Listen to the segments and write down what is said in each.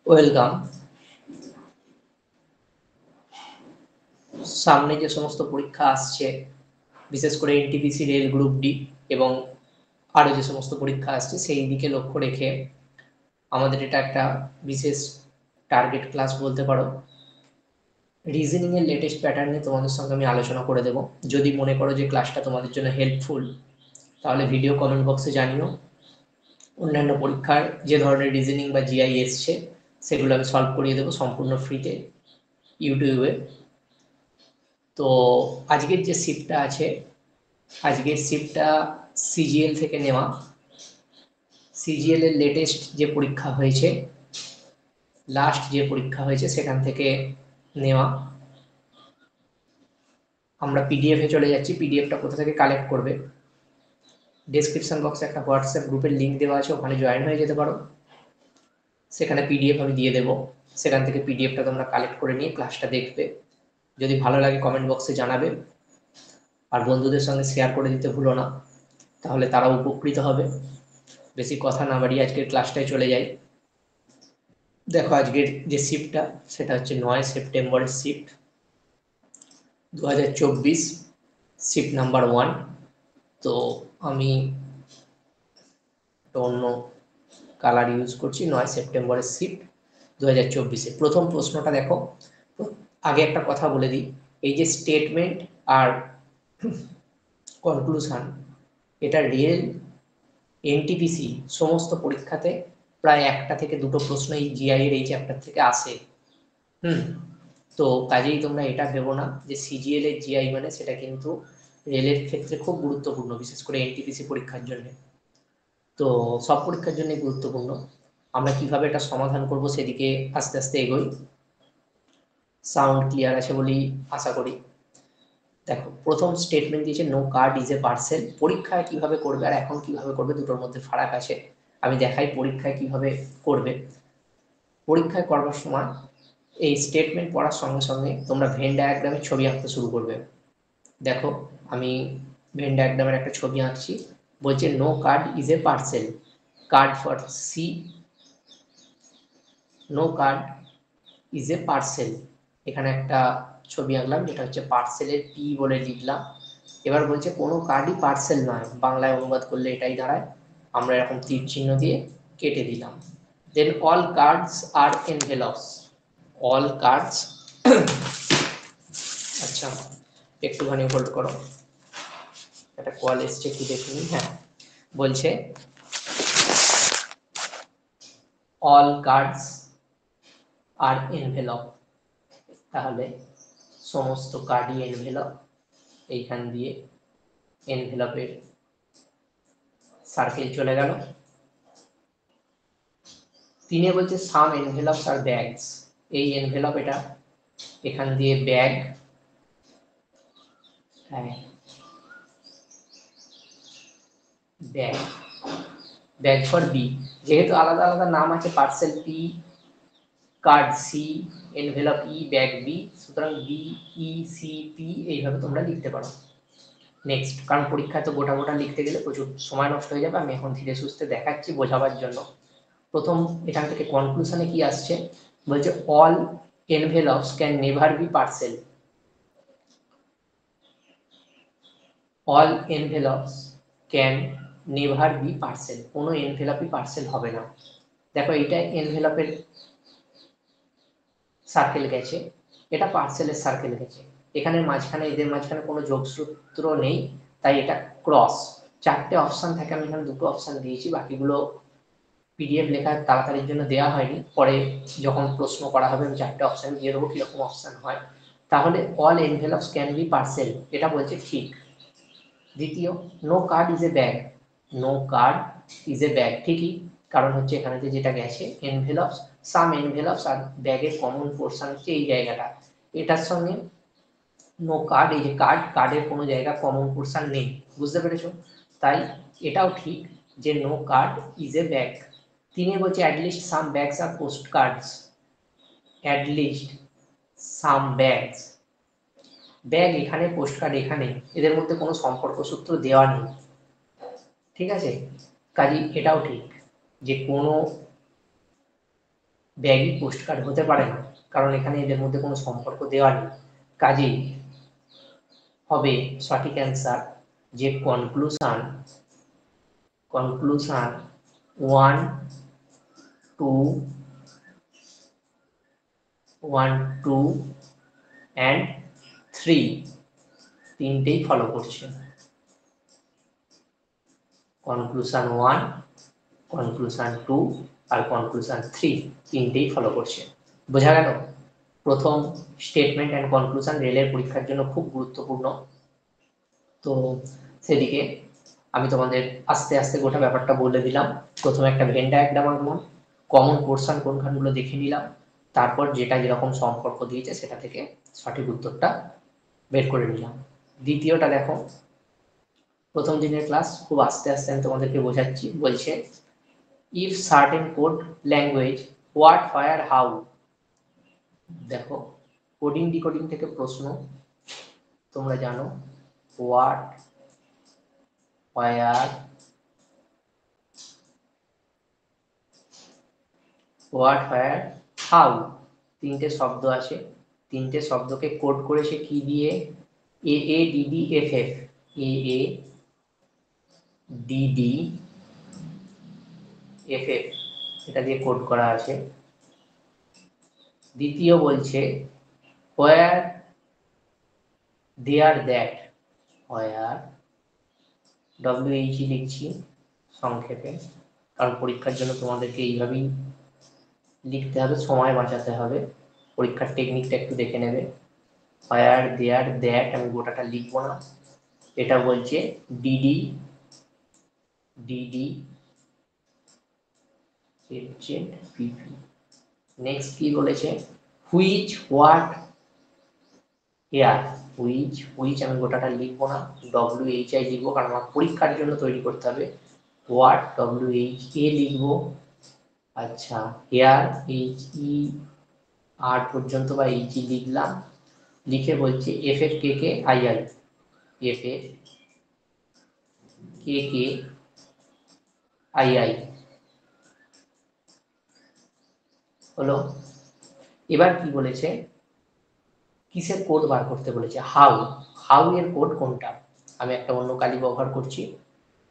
Welcome. সামনে যে সমস্ত পরীক্ষা আসছে, বিশেষ করে এনটিপিসি রেল গ্রুপ ডি এবং আরও যে সমস্ত পরীক্ষা আসছে সেই দিকে লক্ষ্য রেখে আমাদের এটা একটা বিশেষ টার্গেট ক্লাস বলতে পারো। রিজনিং এর লেটেস্ট প্যাটার্ন নিয়ে তোমাদের সঙ্গে আমি আলোচনা করে দেবো। যদি মনে করো যে ক্লাসটা তোমাদের জন্য হেল্পফুল, তাহলে ভিডিও কমেন্ট বক্সে জানিও। অন্যান্য পরীক্ষার যে ধরনের রিজনিং বা জিআই এসছে সেগুলো আমি সলভ করিয়ে দেবো সম্পূর্ণ ফ্রিতে ইউটিউবে। তো আজকের যে শিফটটা আছে, আজকের শিফটটা সিজিএল থেকে নেওয়া। সিজিএল এর লেটেস্ট যে পরীক্ষা হয়েছে, লাস্ট যে পরীক্ষা হয়েছে সেখান থেকে নেওয়া। আমরা পিডিএফে চলে যাচ্ছি। পিডিএফটা কোথা থেকে কালেক্ট করবে, ডেসক্রিপশন বক্সে একটা হোয়াটসঅ্যাপ গ্রুপের লিঙ্ক দেওয়া আছে, ওখানে জয়েন হয়ে যেতে পারো। সেখানে পিডিএফ আমি দিয়ে দেবো, সেখান থেকে পিডিএফটা তোমরা কালেক্ট করে নিয়ে ক্লাসটা দেখবে। যদি ভালো লাগে কমেন্ট বক্সে জানাবে, আর বন্ধুদের সঙ্গে শেয়ার করে দিতে ভুলো না, তাহলে তারাও উপকৃত হবে। বেশি কথা না বাড়িয়ে আজকের ক্লাসটায় চলে যাই। দেখো আজকের যে শিফটটা সেটা হচ্ছে 9 সেপ্টেম্বরের শিফট 2024, শিফট নাম্বার 1। তো আমি অন্য কালার ইউজ করছি। 9 সেপ্টেম্বরের শিফট 2024-এ প্রথম প্রশ্নটা দেখো। আগে একটা কথা বলে দিই, এই যে স্টেটমেন্ট আর কনক্লুশন, এটা রিয়েল এনটিপিসি সমস্ত পরীক্ষাতে প্রায় একটা থেকে দুটো প্রশ্ন এই জিআই এর এই চ্যাপ্টার থেকে আসে। তো কাজেই তোমরা এটা ভেবো না যে সিজিএল এর জিআই মানে সেটা কিন্তু রেলের ক্ষেত্রে খুব গুরুত্বপূর্ণ, বিশেষ করে এনটিপিসি পরীক্ষার জন্য। তো সব পরীক্ষার জন্যই গুরুত্বপূর্ণ। আমরা কিভাবে এটা সমাধান করব সেদিকে আস্তে আস্তে এগোই। সাউন্ড ক্লিয়ার আছে বলেই আশা করি। দেখো প্রথম স্টেটমেন্ট দিয়েছে no card is a parcel. পরীক্ষায় কিভাবে করবে আর এখন কিভাবে করবে দুটোর মধ্যে ফারাক আছে। আমি দেখাই পরীক্ষায় কিভাবে করবে। পরীক্ষায় করবার সময় এই স্টেটমেন্ট পড়ার সঙ্গে সঙ্গে তোমরা ভেন ডায়াগ্রামের ছবি আঁকতে শুরু করবে। দেখো আমি ভেন ডায়াগ্রামের একটা ছবি আঁকছি। বলছে no card is a parcel, card for C, no card is a parcel. এখানে একটা ছবি আঁকলাম যেটা হচ্ছে পার্সেলের পি বলে লিখলাম। এবার বলছে কোনো কার্ডই পার্সেল নয়, বাংলায় অনুবাদ করলে এটাই দাঁড়ায়। আমরা এরকম তীর চিহ্ন দিয়ে কেটে দিলাম। দেন অল কার্ডস আর এনভেলপস, অল কার্ডস আচ্ছা একটুখানি হোল্ড করো, একটা কল এসছে কি দেখিনি। হ্যাঁ, বলছে অল কার্ডস আর এনভেলপ, তাহলে সমস্ত কার্ডই এনভেলপ। এইখান দিয়ে এনভেলপের সার্কেল চলে গেল। তিনে বলছে সাম এনভেলপস আর ব্যাগস, এই এনভেলপ এটা, এখান দিয়ে ব্যাগ, হ্যাঁ ব্যাগ, ব্যাগ ফর বি। যেহেতু আলাদা আলাদা নাম আছে, parcel P, card C, envelope E, bag B, সুতরাং বি ই সি পি এইভাবে তোমরা লিখতে পারো। নেক্সট, কারণ পরীক্ষায় তো গোটা গোটা লিখতে গেলে প্রচুর সময় নষ্ট হয়ে যাবে, আমি এখন ধীরে সুস্থে দেখাচ্ছি বোঝাবার জন্য। প্রথম এখান থেকে কনক্লুশনে কি আসছে, বলছে all envelopes can never be parcel, all envelopes can never be parcel, কোনো এনভেলপই পার্সেল হবে না। দেখো এইটা এনভেলপের সার্কেল গেছে, এটা পার্সেলের সার্কেল গেছে। এখানে মাঝখানে এদের মাঝখানে কোনো যোগসূত্র নেই, তাই এটা ক্রস। চারটে অপশান থাকে, আমি এখানে দুটো অপশান দিয়েছি, বাকিগুলো পিডিএফ লেখা তাড়াতাড়ির জন্য দেওয়া হয়নি, পরে যখন প্রশ্ন করা হবে আমি চারটে অপশান দিয়ে দেবো কীরকম অপশান হয়। তাহলে all envelopes can be parcel, এটা বলছে ঠিক। দ্বিতীয়, no card is a bag, no card is a bag, ঠিকই, কারণ হচ্ছে এখানে যেটা গেছে এনভেলপস, সাম এনভেলপস আর ব্যাগের কমন পোর্শন হচ্ছে এই জায়গাটা, এটার সঙ্গে নো কার্ড, এই যে কার্ড, কার্ডের কোনো জায়গা কমন পোর্শন নেই, বুঝতে পেরেছো? তাই এটাও ঠিক যে no card is a bag. তিনি বলছে at least some bags are post cards, at least some bags, bag এখানে, পোস্ট কার্ড এখানে, এদের মধ্যে কোনো সম্পর্ক সূত্র দেওয়া নেই, ঠিক আছে? কাজেই এটাও ঠিক যে কোনো ব্যাগই পোস্ট কার্ড হতে পারে না, কারণ এখানে এদের মধ্যে কোনো সম্পর্ক দেওয়া নেই। কাজেই হবে সঠিক অ্যান্সার যে কনক্লুশন 1, 2, 1, 2 অ্যান্ড 3 তিনটেই ফলো করছে। কনক্লুশন 1, কনক্লুশন 2 আর কনক্লুশন 3 তিনটেই ফলো করছে। বোঝা গেল? প্রথম স্টেটমেন্ট অ্যান্ড কনক্লুশন রেলের পরীক্ষার জন্য খুব গুরুত্বপূর্ণ। তো সেদিকে আমি তোমাদের আস্তে আস্তে গোটা ব্যাপারটা বলে দিলাম। প্রথমে একটা ভেন ডায়াগ্রাম আঁকলাম, কমন পোর্শন কোনখানগুলো দেখে নিলাম, তারপর যেটা যেরকম সম্পর্ক দিয়েছে সেটা থেকে সঠিক উত্তরটা বের করে নিলাম। দ্বিতীয়টা দেখো, প্রথম দিনের ক্লাস খুব আস্তে আস্তে আমি তোমাদেরকে বোঝাচ্ছি। বলছে if certain code language what fire how. দেখো কোডিং ডিকোডিং থেকে প্রশ্ন তোমরা জানো, what fire what fire how, তিনটে শব্দ আছে, তিনটে শব্দকে কোড করেছে কি দিয়ে? এ এ ডিডি এফ এফ, এ এ ডিডি এফ এফ, এটা দিয়ে কোড করা আছে। দ্বিতীয় বলছে হোয়ার দেয়ার দ্যাট, হোয়ার ডব্লিউএইচই লিখছি সংক্ষেপে, কারণ পরীক্ষার জন্য তোমাদেরকে এইভাবেই লিখতে হবে, সময় বাঁচাতে হবে, পরীক্ষার টেকনিকটা একটু দেখে নেবে। হোয়ার দেয়ার দ্যাট আমি গোটাটা লিখবো না, এটা বলছে ডিডি ডিডি পিপি। নেক্সট কি বলেছে? হুইচ হোয়াট হেয়ার, হুইচ আমি গোটাটা লিখবো না, ডব্লিউএইচআই লিখবো, কারণ আমার পরীক্ষার জন্য তৈরি করতে হবে। হোয়াট ডব্লিউএইচ এ লিখবো। আচ্ছা হেয়ার এইচ ই আর পর্যন্ত বা এইচ ই লিখলাম, লিখে বলছে F F K K I I, F F K K I I হলো। এবার কি বলেছে? কিসের কোড বার করতে বলেছে? হাউ, হাউ এর কোড কোনটা? আমি একটা অন্য কালি ব্যবহার করছি।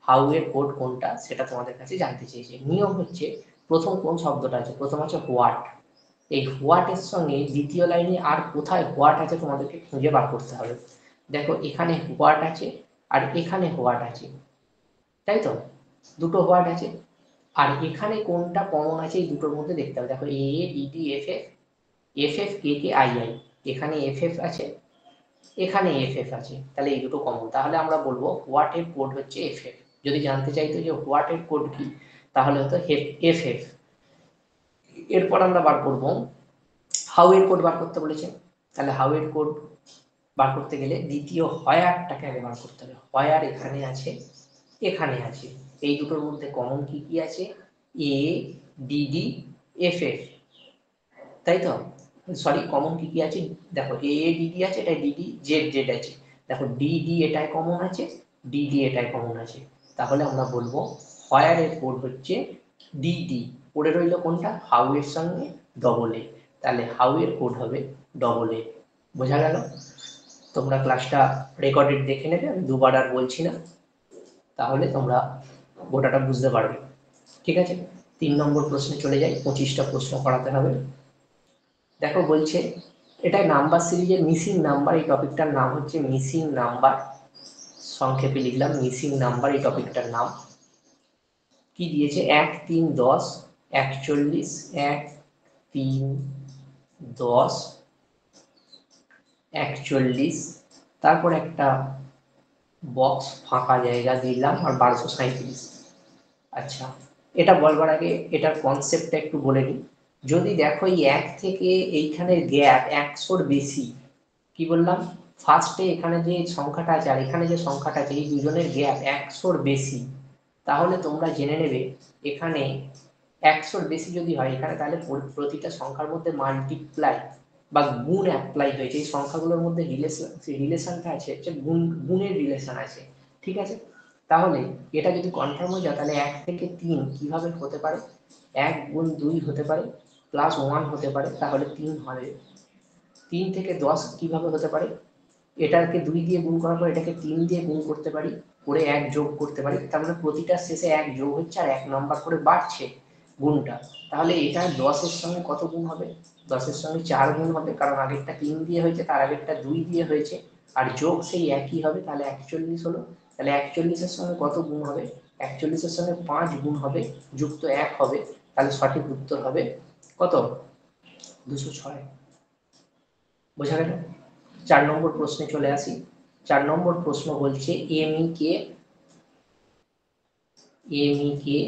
হাউ এর কোড কোনটা সেটা তোমাদের কাছে জানতে চেয়েছে। নিয়ম হচ্ছে প্রথম কোন শব্দটা আছে? প্রথম আছে হোয়াট, এই হোয়াট এর সঙ্গে দ্বিতীয় লাইনে আর কোথায় হোয়াট আছে তোমাদেরকে খুঁজে বার করতে হবে। দেখো এখানে হোয়াট আছে আর এখানে হোয়াট আছে, তাই তো, দুটো হোয়াট আছে, আর এখানে কোনটা কমন আছে এই দুটোর মধ্যে দেখতে হবে। দেখো A DD F F, F F K K I I, এখানে এফ এফ আছে, এখানে এফ এফ আছে, তাহলে এই দুটো কমন, তাহলে আমরা বলবো হোয়াট এর কোড হচ্ছে এফ এফ। যদি জানতে চাইতো যে হোয়াট এর কোড কি, তাহলে হতো এফ এফ। এরপর আমরা বার করব হাউ এর কোড বার করতে বলেছে, তাহলে হাউ এর কোড বার করতে গেলে দ্বিতীয় হোয়ারটাকে আগে বার করতে হবে। হোয়ার এখানে আছে, এখানে আছে, এই দুটোর মধ্যে কমন কি কি আছে? এ ডিডি এফ এফ, তাই তো, সরি কমন কি কি আছে? দেখো এ ডিডি আছে, এটা ডিডি জেড জেড আছে, দেখো ডিডি এটাই কমন আছে, ডিডি এটাই কমন আছে, তাহলে আমরা বলবো হোয়ার এর কোড হচ্ছে ডিডি। পড়ে রইল কোনটা? হাউ এর সঙ্গে ডবল এ, তাহলে হাউ এর কোড হবে ডবল এ। বোঝা গেল? তোমরা ক্লাসটা রেকর্ডেড দেখে নেবে, আমি দুবার আর বলছি না, তাহলে তোমরা গোটাটা বুঝতে পারবে। ঠিক আছে, 3 নম্বর প্রশ্নে চলে যাই। 25টা প্রশ্ন করাতে হবে। দেখো বলছে এটা নাম্বার সিরিজের মিসিং নাম্বার, এই টপিকটার নাম হচ্ছে মিসিং নাম্বার, সংক্ষেপে লিখলাম মিসিং নাম্বার এই টপিকটার নাম। কি দিয়েছে? 1, 3, 10, 41, 1, 3, 10, 41, তারপর একটা বক্স ফাঁকা জায়গা দিলাম আর 1237। আচ্ছা এটা বলবার আগে এটার কনসেপ্টটা একটু বলে নিই। যদি দেখো এই 1 থেকে এইখানের গ্যাপ 100-র বেশি, কি বললাম? ফার্স্টে এখানে যে সংখ্যাটা আছে আর এখানে যে সংখ্যাটা আছে এই দুজনের গ্যাপ 100-র বেশি, তাহলে তোমরা জেনে নেবে এখানে 100-র বেশি যদি হয় এখানে, তাহলে প্রতিটা সংখ্যার মধ্যে মাল্টিপ্লাই বা গুণ অ্যাপ্লাই হয়েছে, এই সংখ্যাগুলোর মধ্যে রিলেশনটা আছে, হচ্ছে গুণের রিলেশন আছে। ঠিক আছে, তাহলে এটা যদি কনফার্ম হয়ে যায় তাহলে 1 থেকে 3 কিভাবে হতে পারে? 1 গুণ 2 হতে পারে, +1 হতে পারে, তাহলে 3 হবে। 3 থেকে 10 কিভাবে হতে পারে, এটাকে 2 দিয়ে গুণ করার পর এটাকে 3 দিয়ে গুণ করতে পারি, করে 1 যোগ করতে পারি, তার মানে প্রতিটা শেষে 1 যোগ হচ্ছে আর 1 নাম্বার করে বাড়ছে গুণটা। তাহলে এটা 10 এর সঙ্গে কত গুণ হবে, 10 এর সঙ্গে 4 গুণ হবে, কারণ আগেরটা 3 দিয়ে হয়েছে, তার আগেরটা 2 দিয়ে হয়েছে, আর যোগ সেই একই হবে, তাহলে 41 হলো। তাহলে 41 এর সঙ্গে কত গুণ হবে, 41 এর সঙ্গে 5 গুণ হবে, যুক্ত 1 হবে, তাহলে সঠিক উত্তর হবে কত, 206। বোঝা গেল? 4 নম্বর প্রশ্নে চলে আসি। 4 নম্বর প্রশ্ন বলছে এমই কে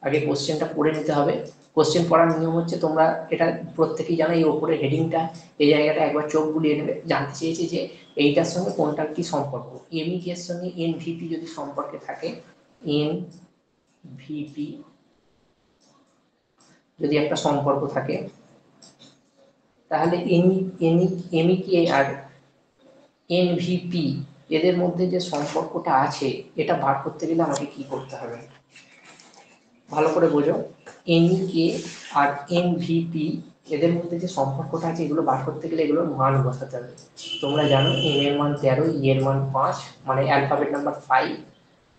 আগে কোশ্চেনটা পড়ে নিতে হবে। কোশ্চেন পড়ার নিয়ম হচ্ছে, তোমরা এটা প্রত্যেকেই জানো, এই ওপরে হেডিংটা, এই জায়গাটা একবার চোখ বুলিয়ে নেবে। জানতে চেয়েছে যে এইটার সঙ্গে কোনটার কি সম্পর্ক। এমই এর সঙ্গে এনভিপি যদি সম্পর্কে থাকে, এনভিপি যদি একটা সম্পর্ক থাকে, তাহলে এমই আর এনভিপি এদের মধ্যে যে সম্পর্কটা আছে, এটা বার করতে গেলে আমাকে কি করতে হবে, ভালো করে বোঝো। এনইকে আর এনভিপি এদের মধ্যে যে সম্পর্কটা আছে, এগুলো বার করতে গেলে এগুলোর মান বসাতে হবে। তোমরা জানো এম এর মান 13, ই এর মান 5, মানে অ্যালফাবেট নাম্বার 5,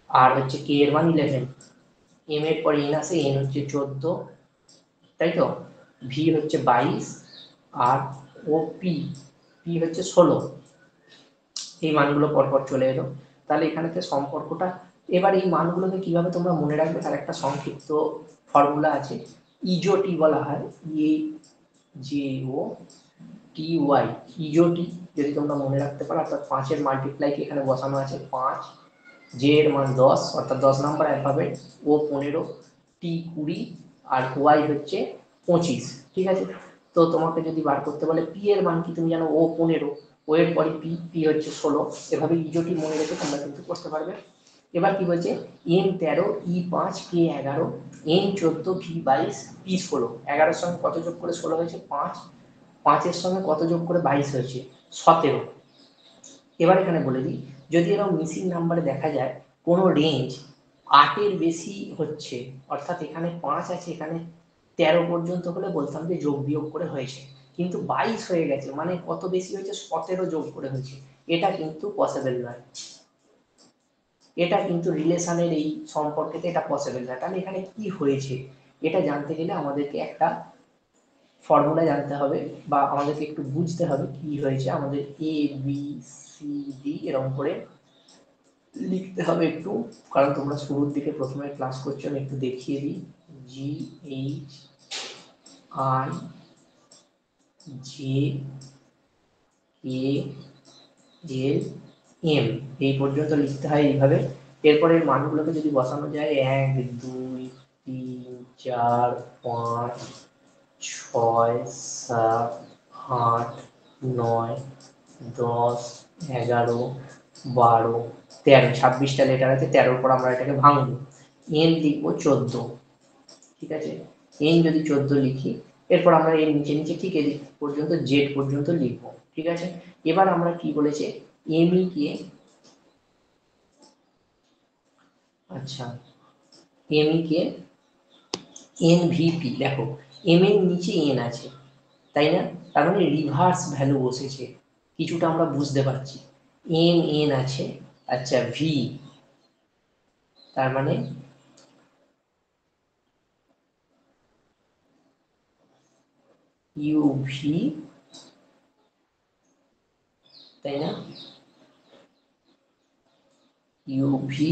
আর হচ্ছে কে এর মান 11। এম এর পরে এন আছে, এন হচ্ছে 14, তাই তো, ভি হচ্ছে 22, আর ও পি পি হচ্ছে 16। এই মানগুলো পরপর চলে এলো। তাহলে এখানে সম্পর্কটা, এবার এই মানগুলোকে কিভাবে তোমরা মনে রাখবে তার একটা সংক্ষিপ্ত ফর্মুলা আছে, ইজোটি বলা হয়, IJOTY, ইজোটি যদি তোমরা মনে রাখতে পারো, অর্থাৎ 5 এর মাল্টিপ্লাইকে এখানে বসানো আছে 5, জে এর মান 10 অর্থাৎ 10 নম্বর অ্যালফাবেট, ও 15, টি 20, আর ওয়াই হচ্ছে 25। ঠিক আছে, তো তোমাকে যদি বার করতে বলে পি এর মান কি, তুমি জানো ও 15, ও এর পরে পি, পি হচ্ছে 16, এভাবে ইজোটি মনে রেখে তোমরা কিন্তু করতে পারবে। এবার কি বলছে, এন 13, ই 5, কে 11, এন 14, ভি 22, পি 16। 11 সঙ্গে কত যোগ করে 16 হয়েছে, 5, 5 এর সঙ্গে কত যোগ করে 22 হয়েছে, 17। এবার এখানে বলে দিই, যদি এরকম মিসিং নাম্বারে দেখা যায় কোনো রেঞ্জ 8 এর বেশি হচ্ছে, অর্থাৎ এখানে 5 আছে, এখানে 13 পর্যন্ত হলে বলতাম যে যোগ বিয়োগ করে হয়েছে, কিন্তু 22 হয়ে গেছে, মানে কত বেশি হয়েছে, 17 যোগ করে হয়েছে, এটা কিন্তু পসিবল নয়। এটা কিন্তু রিলেশনের এই সম্পর্কেতে এটা পসিবল নয়। তাহলে এখানে কি হয়েছে, এটা জানতে গেলে আমাদেরকে একটা ফর্মুলা জানতে হবে, বা আমাদেরকে একটু বুঝতে হবে কি হয়েছে। আমাদের এ বি সি ডি এরকম করে লিখতে হবে একটু, কারণ তোমরা শুরুর দিকে প্রথমে ক্লাস করছো, আমি একটু দেখিয়ে দিই। GHIJKLM এই পর্যন্ত লিখতে হয় এইভাবে। এরপরে মানগুলোকে যদি বসানো যায়, 1 2 3 4 5 6 7 8 9 10 11 12 13, 26টা লেটার আছে, 13-র পর আমরা এটাকে ভাঙবো, এন লিখবো 14। ঠিক আছে, এন যদি 14 লিখি, এরপর আমরা এর নিচে নিচে ঠিক এই পর্যন্ত জেড পর্যন্ত লিখবো। ঠিক আছে, এবার আমরা কি বলেছে, এমই কে, আচ্ছা এমই কে এনভিপি, দেখো এম এর নিচে এন আছে, তাই না, তার মানে রিভার্স ভ্যালু বসেছে, কিছুটা আমরা বুঝতে পারছি। এন এন আছে, আচ্ছা ভি, তার মানে ইউভি, তাই না, UV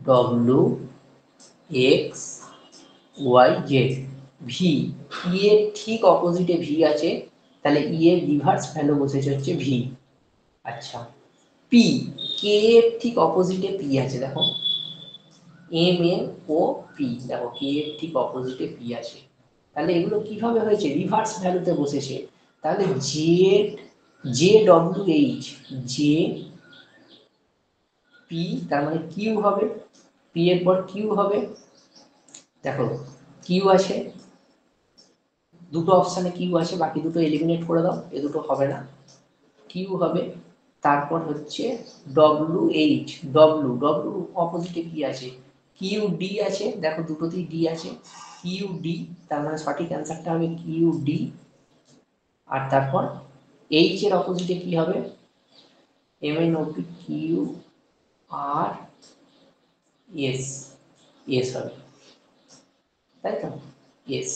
W X Y Z, V, E এর ঠিক অপোজিটে ভি আছে, তাহলে ই এর রিভার্স ভ্যালু বসেছে হচ্ছে ভি। আচ্ছা, পি, কে এর ঠিক অপোজিটে পি আছে, দেখো এম এন ও পি, দেখো কে এর ঠিক অপোজিটে পি আছে, তাহলে এগুলো কিভাবে হয়েছে, রিভার্স ভ্যালুতে বসেছে। তাহলে Z, J W H, J P, তার মানে কিউ হবে, পি এর পর কিউ হবে, দেখো কিউ আছে, দুটো অপশানে কিউ আছে, বাকি দুটো এলিমিনেট করে দাও, এ দুটো হবে না। কিউ হবে, তারপর হচ্ছে ডব্লু এইচ, ডব্লু, ডব্লু অপোজিটে কি আছে, কিউ ডি আছে, দেখো দুটোতেই ডি আছে, কিউ ডি, তার মানে সঠিক অ্যান্সারটা হবে কিউ ডি। আর তারপর এইচ এর অপোজিটে কি হবে, M N O P, Q R S, S হবে, তাই তো, এস,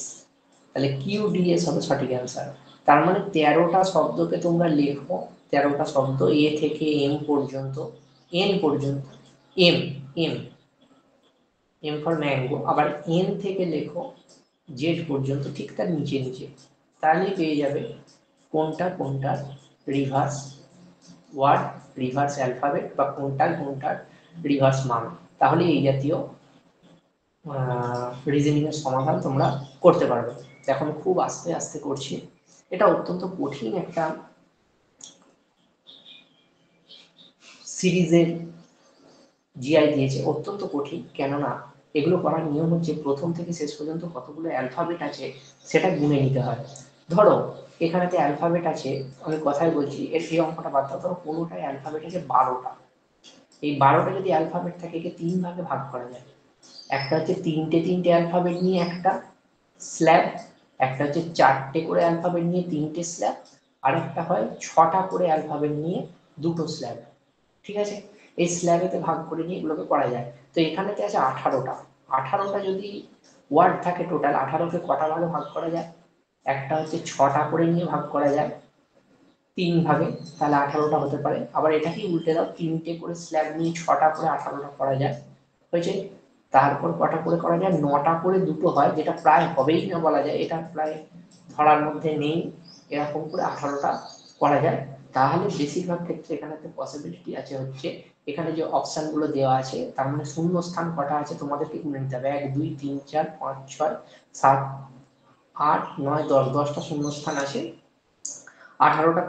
তাহলে কিউ ডি এস হবে সঠিক অ্যান্সার। তার মানে 13টা শব্দকে তোমরা লেখো, 13টা শব্দ এ থেকে এম পর্যন্ত, এন পর্যন্ত, M, M, M for mango, আবার এন থেকে লেখো জেড পর্যন্ত, ঠিক তার নিচে নিচে, তাহলেই পেয়ে যাবে কোনটা কোনটার রিভার্স ওয়ার্ড, রিভার্স অ্যালফাবেট, বা কোনটার কোনটার রিভার্স মান। তাহলে এই জাতীয় রিজনিং এর সমাধান তোমরা করতে পারবে। এখন খুব আস্তে আস্তে করছি, এটা অত্যন্ত কঠিন একটা সিরিজের জিআই দিয়েছে, অত্যন্ত কঠিন, কেননা এগুলো করার নিয়ম হচ্ছে প্রথম থেকে শেষ পর্যন্ত কতগুলো অ্যালফাবেট আছে সেটা গুনে নিতে হয়। ধরো এখানেতে অ্যালফাবেট আছে, আমি কথাই বলছি, এর এই অঙ্কটা বাদ দাও, ধরো কোনোটায় অ্যালফাবেট আছে 12টা, এই 12টা যদি অ্যালফাবেট থাকে একে 3 ভাগে ভাগ করা যায়। একটা হচ্ছে তিনটে তিনটে অ্যালফাবেট নিয়ে একটা স্ল্যাব, একটা হচ্ছে 4টে করে অ্যালফাবেট নিয়ে 3টে স্ল্যাব, আর একটা হয় 6টা করে অ্যালফাবেট নিয়ে 2টো স্ল্যাব। ঠিক আছে, এই স্ল্যাবেতে ভাগ করে নিয়ে এগুলোকে করা যায়। তো এখানেতে আছে 18টা, 18টা যদি ওয়ার্ড থাকে টোটাল, 18কে কটা ভাগে ভাগ করা যায়, একটা হচ্ছে 6টা করে নিয়ে ভাগ করা যায় 3 ভাগে, তাহলে 18টা হতে পারে। আবার এটাকেই উল্টে দাও, 3টে করে স্ল্যাব নিয়ে 6টা করে 18টা করা যায়, হয়েছে। তারপর কটা করে করা যায়, 9টা করে দুটো হয়, যেটা প্রায় হবেই না বলা যায়, এটা প্রায় ধরার মধ্যে নেই, এরকম করে 18টা করা যায়। তাহলে বেশিরভাগ ক্ষেত্রে এখানে একটা পসিবিলিটি আছে হচ্ছে, এখানে যে অপশন গুলো দেওয়া আছে তার মানে শূন্য স্থান কটা আছে তোমাদেরকে গুনে নিতে হবে, 1 2 3 4 5 6 7 8 9 10, 10টা শূন্য স্থান আছে, 18টা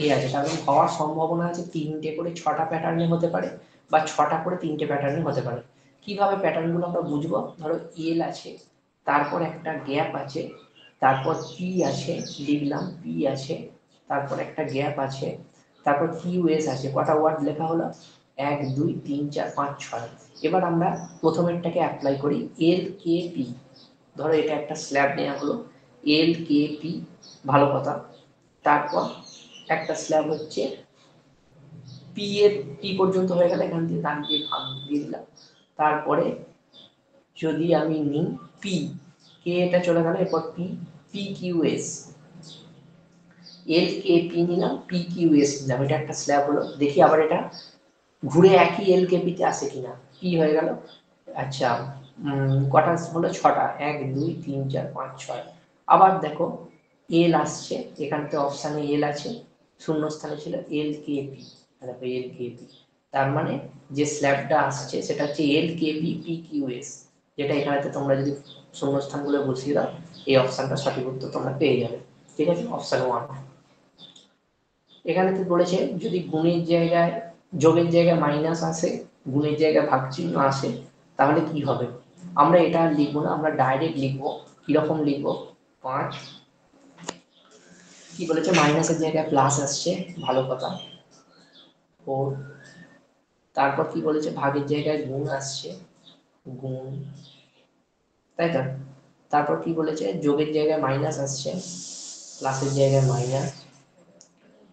এ আছে, তার মানে হওয়ার সম্ভাবনা আছে 3টে করে 6টা প্যাটার্নে হতে পারে, বা 6টা করে 3টে প্যাটার্নে হতে পারে। কিভাবে প্যাটার্নগুলো আমরা বুঝবো, ধরো এল আছে, তারপর একটা গ্যাপ আছে, তারপর পি আছে, লিখলাম পি আছে, তারপর একটা গ্যাপ আছে, তারপর কিউ এস আছে, কটা ওয়ার্ড লেখা হলো, 1 2 3 4 5 6। এবার আমরা প্রথমেরটাকে অ্যাপ্লাই করি, এল কে পি, ধরো এটা একটা স্ল্যাব নেওয়া হলো, এল কে পি, ভালো কথা। তারপর একটা স্ল্যাব হচ্ছে পি এর, পি পর্যন্ত হয়ে গেলে এখান থেকে ডান দিয়ে ভাগ দিয়ে দিলাম। তারপরে যদি আমি নিই পি, কে এটা চলে গেল, এরপর পি, পি কিউ এস, এল কে পি নিলাম, পি কিউ এস নিলাম, এটা একটা স্ল্যাব হলো। দেখি আবার এটা ঘুরে একই এল কে পিতে আসে কিনা, পি হয়ে গেল, আচ্ছা কটা হলো, 6টা, 1 2 3 4 5 6। আবার দেখো এল আসছে, এখানতে অপশানে এল আছে, শূন্য স্থানে ছিল এল কে পি, দেখো এল কে পি, তার মানে যে স্ল্যাবটা আসছে সেটা হচ্ছে L K P P Q S, যেটা এখানেতে তোমরা যদি শূন্য স্থানগুলো বসিয়ে দাও এই অপশানটা সঠিক উত্তর তোমরা পেয়ে যাবে। ঠিক আছে, অপশান 1। এখানে তো বলেছে যদি গুণের জায়গায়, যোগের জায়গায় মাইনাস আসে, গুণের জায়গায় ভাগ চিহ্ন আসে, তাহলে কি হবে। আমরা এটা লিখবো না, আমরা ডাইরেক্ট লিখবো, কিরকম লিখবো, 5, কি বলেছে মাইনাসের জায়গায় প্লাস আসছে, ভালো কথা, 4, তারপর কি বলেছে ভাগের জায়গায় গুণ আসছে, গুণ, তাই তো, তারপর কি বলেছে যোগের জায়গায় মাইনাস আসছে, প্লাসের জায়গায় মাইনাস,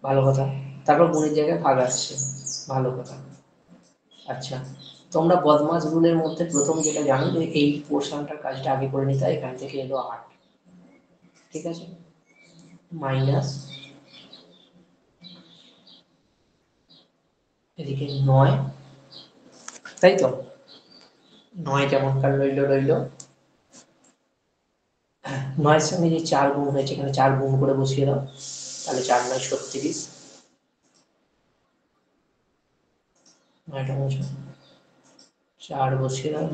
ভালো কথা, তারপর গুণের জায়গায় ভাগ আসছে, ভালো কথা। আচ্ছা, তোমরা বদমাস রুলের মধ্যে প্রথম যেটা জানো যে এই পোর্শনটার কাজটা আগে করে নিতে হয়, এখান থেকে এলো 8, ঠিক আছে, মাইনাস এদিকে 9, তাই তো, 9 কেমন কার রইলো, 9-এর সঙ্গে যে 4 গুণ হয়েছে এখানে 4 গুণ করে বসিয়ে দাও, তাহলে 4 9 36, 9টা 4 বসিয়ে দাও,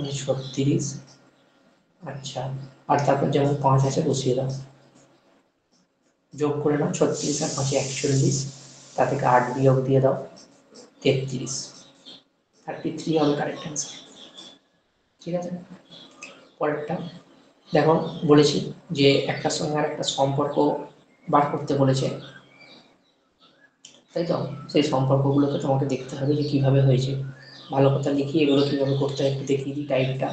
36, আচ্ছা, আর তারপর যেমন 5 আছে বসিয়ে দাও, যোগ করে নাও, 36 আর 5 41, তা থেকে 8 বিয়োগ দিয়ে দাও, 33, 33 হবে কারেক্ট অ্যান্সার। ঠিক আছে, পরেরটা দেখো, বলেছি যে একটার সঙ্গে আর একটা সম্পর্ক বার করতে বলেছে, তাই তো? সেই সম্পর্কগুলোকে তোমাকে দেখতে হবে যে কিভাবে হয়েছে। ভালো কথা লিখি, এগুলো কিভাবে করতে হয় একটু দেখিয়ে দিই টাইপটা।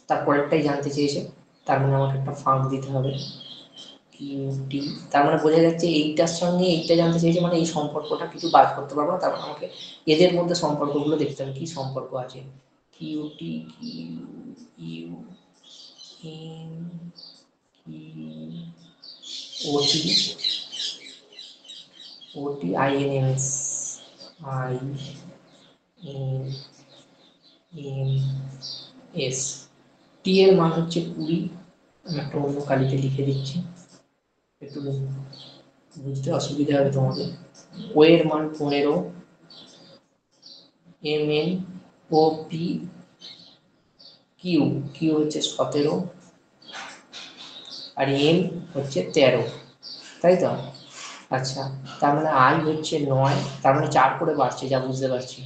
তারপরেরটাই জানতে চেয়েছে, তার মানে আমাকে একটা ফাঁক দিতে হবে। কিউটি, তার মানে বোঝা যাচ্ছে এইটার সঙ্গে এইটা জানতে চেয়েছে, মানে এই সম্পর্কটা কিছু বাদ করতে পারবো না, তার মানে আমাকে এদের মধ্যে সম্পর্কগুলো দেখতে হবে কি সম্পর্ক আছে। কিউটি, কিউ, ইউ, এন, ওটি, ওটি, আইএনএমএস, আই এন এম এস। টি এর মান হচ্ছে 20, আমি একটা অন্য কালিতে লিখে দিচ্ছি, একটু বুঝতে অসুবিধা হবে তোমাদের। ও এর মান 15, M N O P, Q, Q হচ্ছে 17, আর এম হচ্ছে 13, তাই তো? আচ্ছা, তার মানে আই হচ্ছে 9, তার মানে 4 করে বাড়ছে যা বুঝতে পারছি।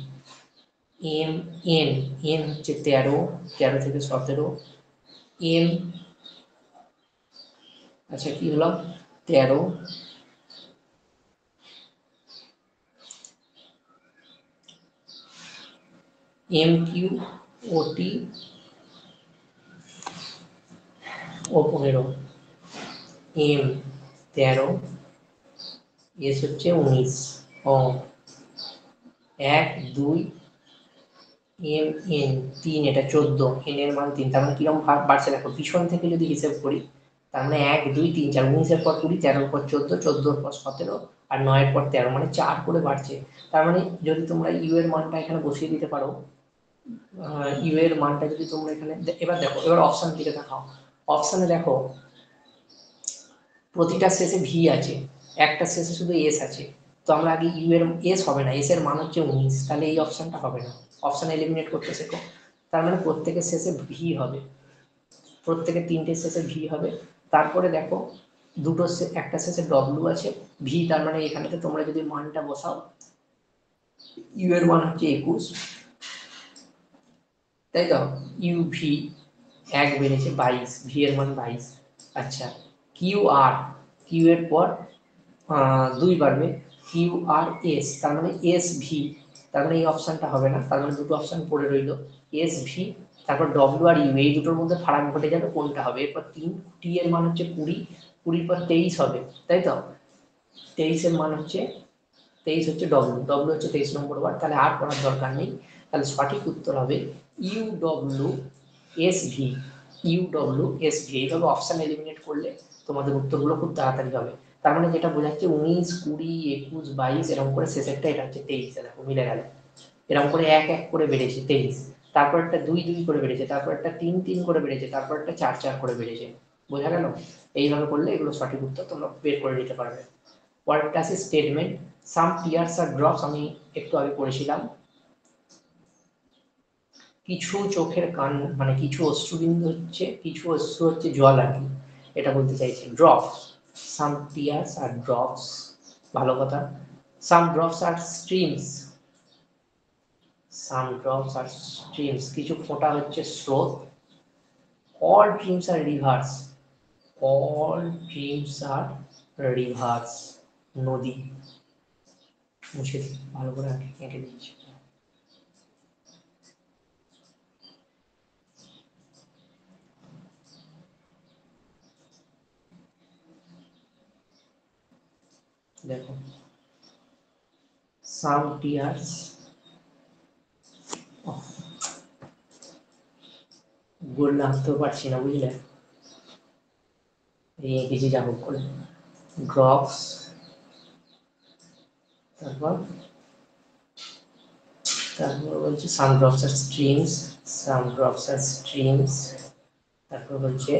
এম এন, এন হচ্ছে 13, 13 থেকে 17, এম, আচ্ছা কি হলো 13, এম কিউ, ওটি ও 15, এম 13, এস হচ্ছে 19, ও 1 2, এম এন 3, এটা 14, এন এর মান 3, তার মানে কিরকম বাড়ছে দেখো, পিছন থেকে যদি হিসেব করি তার মানে 1 2 3 4, 19-এর পর 20, 13-এর পর 14, 14-এর পর 17, আর 9-এর পর 13, মানে 4 করে বাড়ছে। তার মানে যদি তোমরা ইউ এর মানটা এখানে বসিয়ে দিতে পারো, ইউ এর মানটা যদি তোমরা এখানে, এবার দেখো, এবার অপশন দিকে দেখাও। অপশনে দেখো প্রতিটা শেষে ভি আছে, একটা শেষে শুধু এস আছে, তো আমরা আগে ইউ এর, এস হবে না, এস এর মান হচ্ছে 19, তাহলে এই অপশনটা হবে না। অপশন এলিমিনেট করতে শেখো। তার মানে প্রত্যেকের শেষে ভি হবে, প্রত্যেকের 3টে শেষে ভি হবে। তারপরে দেখো দুটো একটা শেষে ডব্লু আছে, ভি, তার মানে এখানেতে তোমরা যদি মানটা বসাও, ইউ এর মান হচ্ছে 21, তাই তো? ইউ ভি 1 বেড়েছে 22, ভি এর মান 22। আচ্ছা, কিউ আর, কিউ এর পর 2 বাড়বে, কিউ আর এস, তার মানে এস ভি, তার মানে এই অপশনটা হবে না, তার মানে দুটো অপশন পড়ে রইল, এস ভি, তারপর ডব্লিউ আর ইউ, এই দুটোর মধ্যে ফারাক ঘটে যাবে, কোনটা হবে? এরপর 3, টি এর মান হচ্ছে 20, 20-এর পর 23 হবে, তাই তো? 23-এর মান হচ্ছে 23 হচ্ছে ডব্লিউ, ডব্লিউ হচ্ছে 23 নম্বর ওয়ার্ড, তাহলে আর করার দরকার নেই। তাহলে সঠিক উত্তর হবে you W S V, you W S V. এইভাবে অপশন এলিমিনেট করলে তোমাদের উত্তরগুলো খুব তাড়াতাড়ি হবে। তার মানে যেটা বোঝাচ্ছে 19 20 21 22, এরকম করে শেষেরটা এটা হচ্ছে 23, দেখো মিলে গেল। এরকম করে 1 1 করে বেড়েছে 23, তারপর একটা 2 2 করে বেড়েছে, তারপর একটা 3 3 করে বেড়েছে, তারপর একটা 4 4 করে বেড়েছে। বোঝা গেল? এইভাবে করলে এগুলো সঠিক উত্তর তোমরা বের করে নিতে পারবে। পরেরটা আছে স্টেটমেন্ট, সাম টিয়ার্স আর ড্রপস, আমি একটু আগে পড়েছিলাম। কিছু চোখের কান, মানে কিছু অশ্রুবিন্দু হচ্ছে, কিছু অশ্রু হচ্ছে জল আর কি, এটা বলতে চাইছে। ড্রপস, সাম টিয়ার্স আর ড্রপস, ভালো কথা। সাম ড্রপস আর স্ট্রিমস, সাম ড্রপস আর স্ট্রিমস, কিছু ফোঁটা হচ্ছে স্রোত। অল ড্রিমস আর রিভার্স, অল ড্রিমস আর রিভার্স, নদী। মুছে দিই, ভালো করে এঁকে দিচ্ছি। দেখো, সাম টিয়ার্স, গোল আঁকতেও পারছি না বুঝলে, এই এঁকেছি যা হোক করে। ড্রপস, তারপর তারপর বলছে সাম ড্রপস আর স্ট্রিমস, সাম ড্রপস আর স্ট্রিমস, তারপর বলছে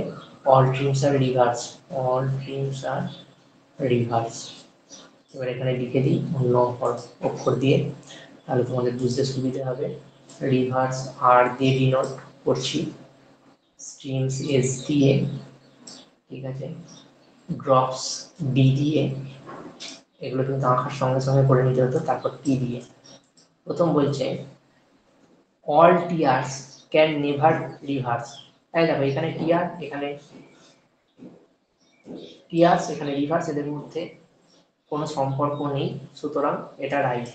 অল ড্রিমস আর রিভার্স, অল ড্রিমস আর রিভার্স। এবার এখানে লিখে দিই অন্য অক্ষর দিয়ে, তাহলে তোমাদের বুঝতে সুবিধা হবে। রিভার্স আর দিয়ে ডিনোট করছি, স্ট্রিমস এস দিয়ে, ঠিক আছে, ড্রপস ডি দিয়ে, এগুলো কিন্তু আঁকার সঙ্গে সঙ্গে করে নিতে হতো, তারপর টি দিয়ে। প্রথম বলছে all tears can never reverse, তাই দেখো এখানে টিয়ার, এখানে টিয়ার্স এখানে রিভার্স, এদের মধ্যে কোনো সম্পর্ক নেই, সুতরাং এটা রাইট।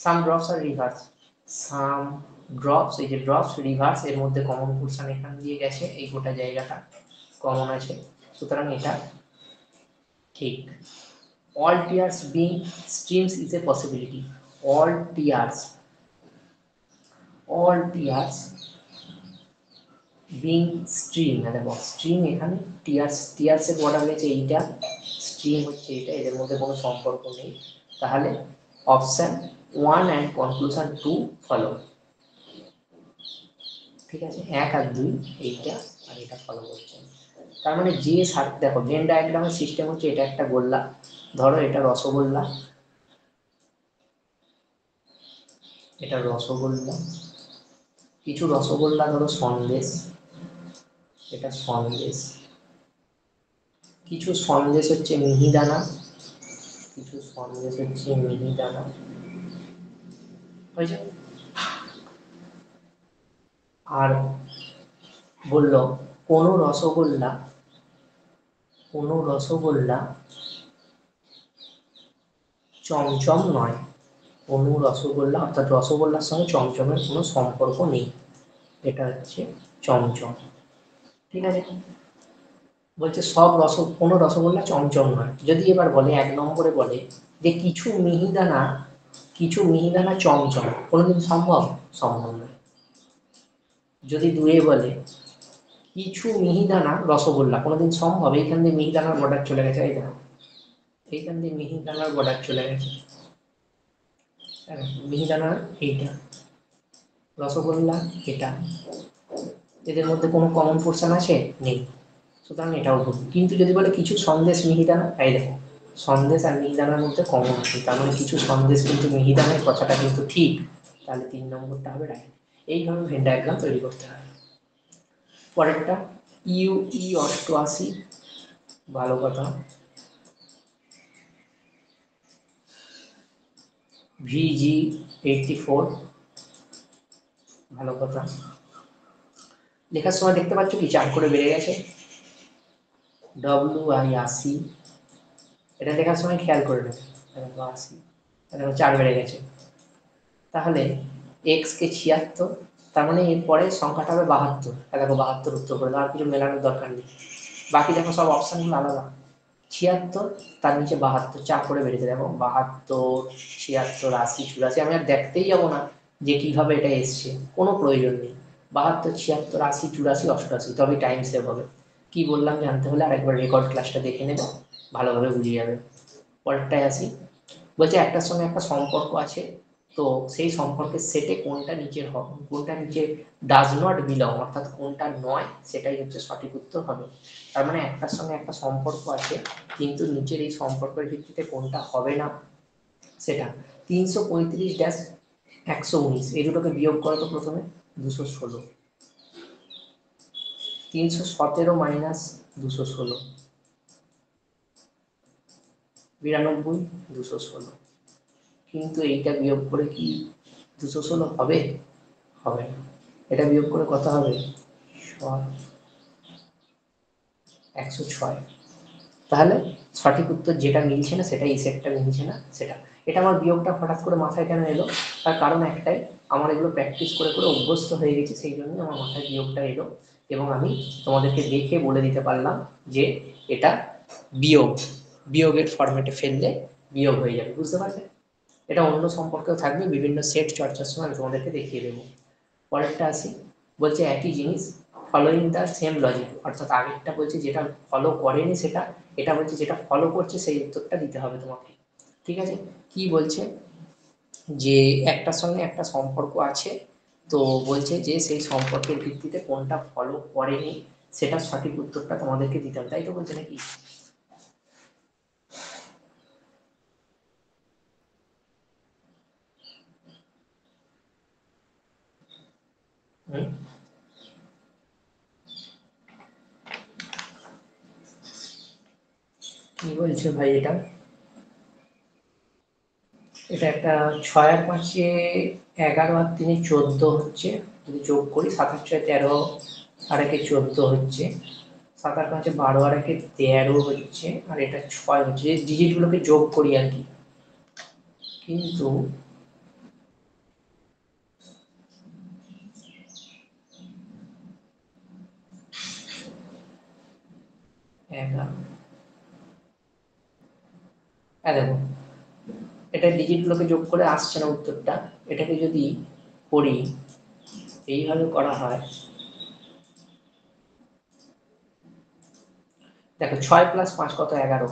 সাম ড্রপস আর রিভার্স, সাম ড্রপস, এই যে ড্রপস রিভার্স এর মধ্যে কমন পোর্শন এখান দিয়ে গেছে, এই গোটা জায়গাটা কমন আছে, সুতরাং এটা ঠিক। all tears being streams is a possibility, all tears being stream, দেখো স্ট্রিম এখানে টিয়ার্স এর বর্ডার হচ্ছে এইটা, স্ট্রিম হচ্ছে এটা, এদের মধ্যে কোনো সম্পর্ক নেই, তাহলে অপশন 1 এন্ড কনক্লুশন 2 ফলো। ঠিক আছে, 1 আর 2 এইটা আর এটা ফলো করছে। তার মানে যে দেখো ভেন ডায়াগ্রামের সিস্টেম হচ্ছে, এটা একটা গোল্লা, ধরো এটা রসগোল্লা, এটা রসগোল্লা, কিছু রসগোল্লা ধরো সন্দেশ, এটা সন্দেশ, কিছু সন্দেশ হচ্ছে মিহিদানা, কিছু সন্দেশ হচ্ছে মিহিদানা, হয়েছে। আর বললো কোনো রসগোল্লা চমচম নয়, কোনো রসগোল্লা অর্থাৎ রসগোল্লার সঙ্গে চমচমের কোনো সম্পর্ক নেই, এটা হচ্ছে চমচম। ঠিক আছে, বলছে সব কোনো রসগোল্লা চমচম নয়। যদি এবার বলে 1 নম্বরে বলে যে কিছু মিহিদানা চমচম, কোনোদিন সম্ভব নয়। যদি 2 বলে কিছু মিহিদানা রসগোল্লা, কোনোদিন সম্ভব, এইখান দিয়ে মিহিদানার বর্ডার চলে গেছে, এই দেখো এইখান দিয়ে মিহিদানার বর্ডার চলে গেছে, মিহিদানার এইটা, রসগোল্লা এটা, এদের মধ্যে কোনো কমন পোর্শন আছে নেই, সুতরাং এটাও ভুল। কিন্তু যদি বলে কিছু সন্দেশ মিহিদানা, এই দেখো সন্দেশ আর মিহিদানার মধ্যে কমন আছে, তার মানে কিছু সন্দেশ কিন্তু মিহিদানার কথাটা কিন্তু ঠিক, তাহলে 3 নম্বরটা হবে রাইট। এইভাবে ভেন ডায়াগ্রাম তৈরি করতে হয়। পরেরটা ইউই 88, ভালো কথা। ভিজি 84, ভালো কথা। লেখার সময় দেখতে পাচ্ছ কি 4 করে বেড়ে গেছে, WI 80, এটা লেখার সময় খেয়াল করে নেবে, 80, 4 বেড়ে গেছে, তাহলে এক্স কে 76, তার মানে এরপরে সংখ্যাটা হবে 72, দেখো 72 উত্তর করে দাও, আর কিছু মেলানোর দরকার নেই, বাকি দেখো সব অপশনগুলো আলাদা। 76 তার নিচে 72, 4 করে বেড়েছে, দেখো 72, 76, 80, 84, আমি আর দেখতেই যাবো না যে কিভাবে এটা এসছে, কোনো প্রয়োজন নেই। 72, 76, 80, 84, 88, তবে টাইম সেভ হবে। কি বললাম জানতে হলে আরেকবার রেকর্ড ক্লাসটা দেখে নেবে, ভালোভাবে বুঝে যাবে। পরেরটায় আসি, বলছে একটার সঙ্গে একটা সম্পর্ক আছে, তো সেই সম্পর্কের সেটে কোনটা নিচের হবে, কোনটা নিচে ডাজ নট বিলং, অর্থাৎ কোনটা নয়, সেটাই হচ্ছে সঠিক উত্তর হবে। তার মানে একটার সঙ্গে একটা সম্পর্ক আছে, কিন্তু নিচের এই সম্পর্কের ভিত্তিতে কোনটা হবে না সেটা। 335-119, এই দুটোকে বিয়োগ করো তো প্রথমে, 216, 317 মাইনাস 216, 92, 216, কিন্তু এইটা বিয়োগ করে কি 216 হবে? হবে না। এটা বিয়োগ করে কত হবে? 106। তাহলে সঠিক উত্তর যেটা মিলছে না সেটা, এই সেটটা মিলছে না সেটা। এটা আমার বিয়োগটা হঠাৎ করে মাথায় কেন এলো, তার কারণ একটাই, আমার এগুলো প্র্যাকটিস করে করে অভ্যস্ত হয়ে গেছে, সেই জন্যই আমার মাথায় বিয়োগটা এলো, এবং আমি তোমাদেরকে দেখে বলে দিতে পারলাম যে এটা বিয়োগের ফরম্যাটে ফেললে বিয়োগ হয়ে যাবে, বুঝতে পারলে? এটা অন্য সম্পর্কেও থাকবে, বিভিন্ন সেট চর্চার সময় আমি তোমাদেরকে দেখিয়ে দেবো। পরেরটা আসি, বলছে একই জিনিস ফলোইং দ্য সেম লজিক, অর্থাৎ আগেরটা বলছে যেটা ফলো করেনি সেটা, এটা বলছে যেটা ফলো করছে সেই উত্তরটা দিতে হবে তোমাকে। ঠিক আছে, কি বলছে যে একটার সঙ্গে একটা সম্পর্ক আছে, তো বলছে যে সেই সম্পর্কের ভিত্তিতে কোনটা ফলো করেনি সেটা সঠিক উত্তরটা তোমাদেরকে দিতে হবে, তাই তো বলছে নাকি? কি বলছে ভাই? এটা একটা 6 আর 5-এ 11 আর 3-এ 14 হচ্ছে, যদি যোগ করি 7 আর 6-এ 13, আর 1-এ 14 হচ্ছে, 7 আর 5 12 আর 1 13 হচ্ছে, আর এটা 6 হচ্ছে। ডিজিট গুলোকে যোগ করি আর কি, কিন্তু দেখো এটা ডিজিট গুলোকে যোগ করে আসছে না উত্তরটা। এটাকে যদি করি এইভাবে করা হয়, দেখো 6 প্লাস 5 কত? 11,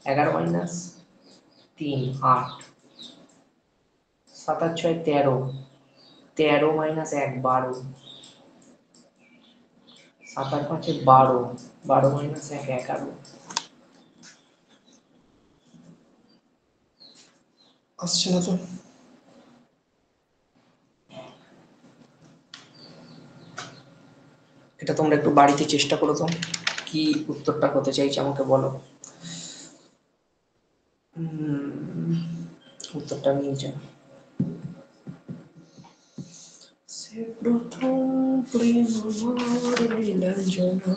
11 মাইনাস 3 8, 7 আর 6 13, 13 মাইনাস 1 12, 7 আর 5 12, 12 মাইনাস 1 11। আসছে না তো? এটা তোমরা একটু বাড়িতে চেষ্টা করো তো, কি উত্তরটা হতে চাইছে আমাকে বলো। উত্তরটা নিয়ে যাও। সে প্রথম প্রেম আমার নীলাঞ্জনা।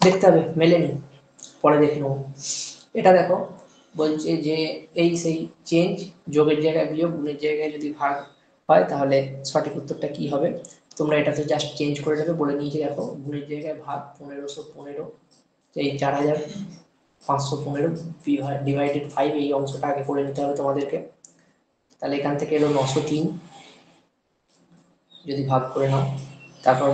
দেখতে হবে মেলেনি, পরে দেখে নেবো। এটা দেখো বলছে যে এই সেই চেঞ্জ, যোগের জায়গায় বিয়োগ, গুণের জায়গায় যদি ভাগ হয় তাহলে সঠিক উত্তরটা কি হবে। তোমরা এটাতে জাস্ট চেঞ্জ করে নেবে, বলে নিয়েছি দেখো গুণের জায়গায় ভাগ 1515, এই 4515 ডিভাইডেড 5, এই অংশটা আগে করে নিতে হবে তোমাদেরকে। তাহলে এখান থেকে এলো 903, যদি ভাগ করে নাও, তারপর